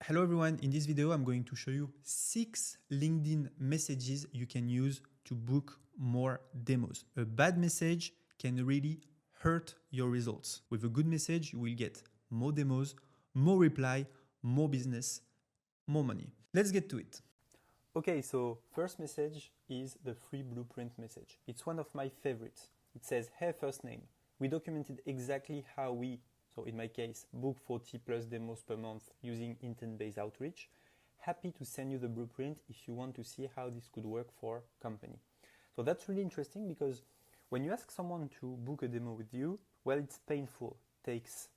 Hello everyone, in this video I'm going to show you 6 LinkedIn messages you can use to book more demos. A bad message can really hurt your results. With a good message you will get more demos, more reply, more business, more money. Let's get to it. Okay, so first message is the free blueprint message. It's one of my favorites. It says, hey, first name. We documented exactly how we, so in my case, book 40 plus demos per month using intent-based outreach. Happy to send you the blueprint if you want to see how this could work for company. So that's really interesting because when you ask someone to book a demo with you, well, it's painful. It takes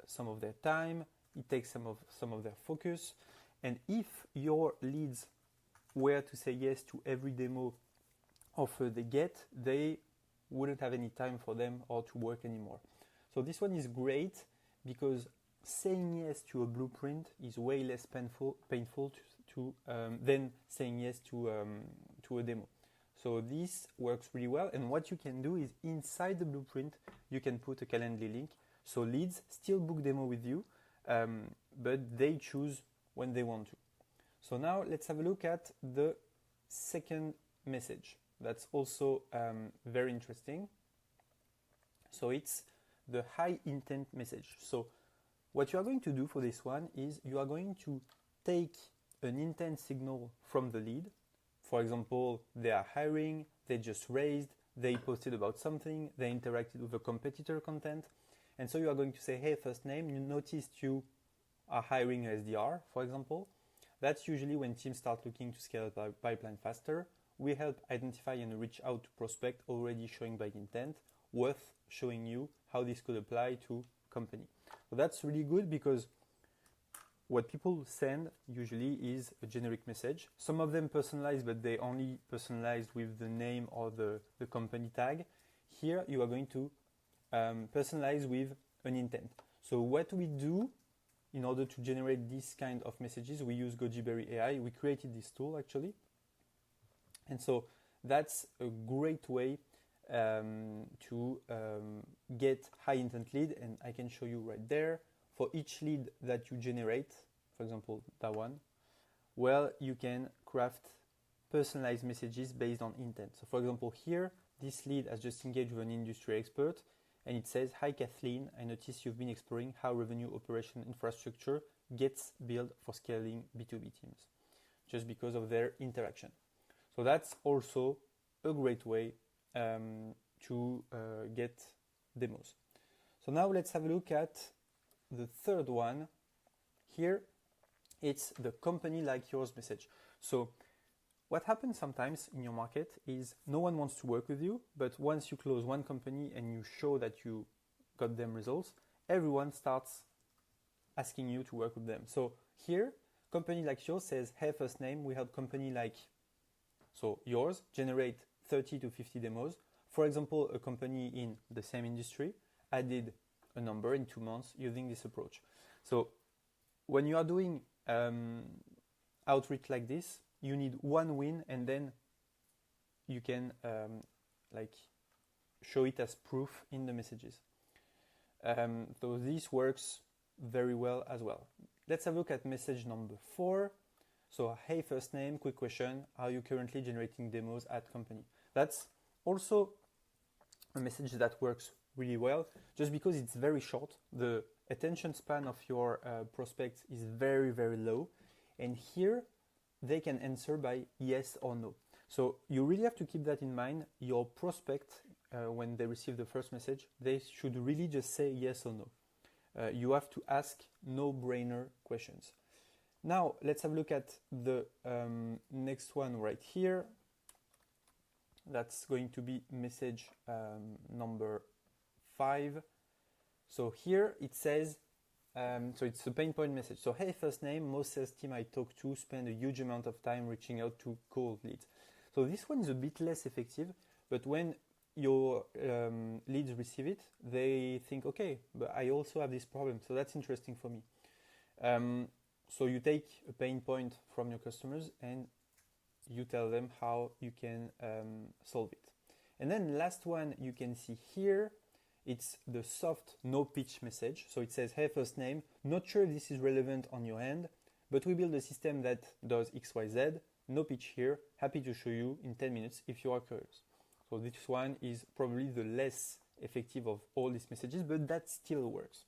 some of their time, it takes some of their focus. And if your leads were to say yes to every demo offer they get, they wouldn't have any time for them or to work anymore. So this one is great because saying yes to a blueprint is way less painful than saying yes to a demo. So this works really well. And what you can do is inside the blueprint, you can put a Calendly link. So leads still book demo with you, but they choose when they want to. So now let's have a look at the second message. That's also very interesting. So it's the high intent message. So what you are going to do for this one is you are going to take an intent signal from the lead. For example, they are hiring, they just raised, they posted about something, they interacted with a competitor content. And so you are going to say, hey, first name, you noticed you are hiring a SDR, for example. That's usually when teams start looking to scale the pipeline faster. We help identify and reach out to prospect already showing by intent, worth showing you how this could apply to company. So that's really good because what people send usually is a generic message. Some of them personalized, but they only personalized with the name or the company tag. Here you are going to personalize with an intent. So what we do in order to generate this kind of messages, we use GojiberryAI. We created this tool actually. And so that's a great way to get high intent lead. And I can show you right there. For each lead that you generate, for example, that one, well, you can craft personalized messages based on intent. So for example, here, this lead has just engaged with an industry expert. And it says, hi Kathleen, I noticed you've been exploring how revenue operation infrastructure gets built for scaling B2B teams, just because of their interaction. So that's also a great way to get demos. So now let's have a look at the third one. Here, it's the company like yours message. So what happens sometimes in your market is no one wants to work with you, but once you close one company and you show that you got them results, everyone starts asking you to work with them. So here, company like yours says, hey, first name, we help company like, so yours, generate 30 to 50 demos. For example, a company in the same industry added a number in 2 months using this approach. So when you are doing outreach like this, you need one win and then you can show it as proof in the messages. So this works very well as well. Let's have a look at message number 4. So, hey, first name, quick question. Are you currently generating demos at company? That's also a message that works really well just because it's very short. The attention span of your prospects is very, very low. And here, they can answer by yes or no. So you really have to keep that in mind. Your prospect, when they receive the first message, they should really just say yes or no. You have to ask no-brainer questions. Now, let's have a look at the next one right here. That's going to be message number 5. So here it says, so it's a pain point message. So, hey, first name, most sales team I talk to spend a huge amount of time reaching out to cold leads. So this one is a bit less effective, but when your leads receive it, they think, okay, but I also have this problem. So that's interesting for me. So you take a pain point from your customers and you tell them how you can solve it. And then last one you can see here, it's the soft no pitch message. So it says, hey, first name, not sure if this is relevant on your end, But we build a system that does XYZ, no pitch here, happy to show you in 10 minutes if you are curious. So this one is probably the less effective of all these messages, but that still works.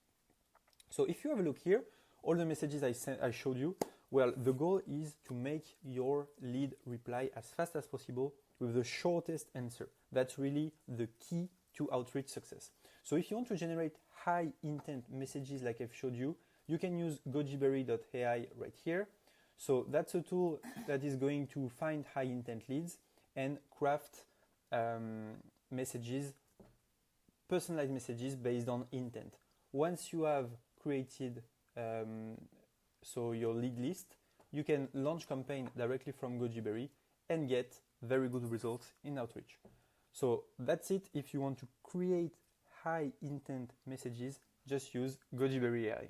So if you have a look here, all the messages I showed you, well, the goal is to make your lead reply as fast as possible with the shortest answer. That's really the key to outreach success. So if you want to generate high intent messages like I've showed you, you can use GojiberryAI right here. So that's a tool that is going to find high intent leads and craft messages, personalized messages based on intent. Once you have created so your lead list, you can launch campaign directly from Gojiberry and get very good results in outreach. So that's it. If you want to create high intent messages, just use GojiberryAI.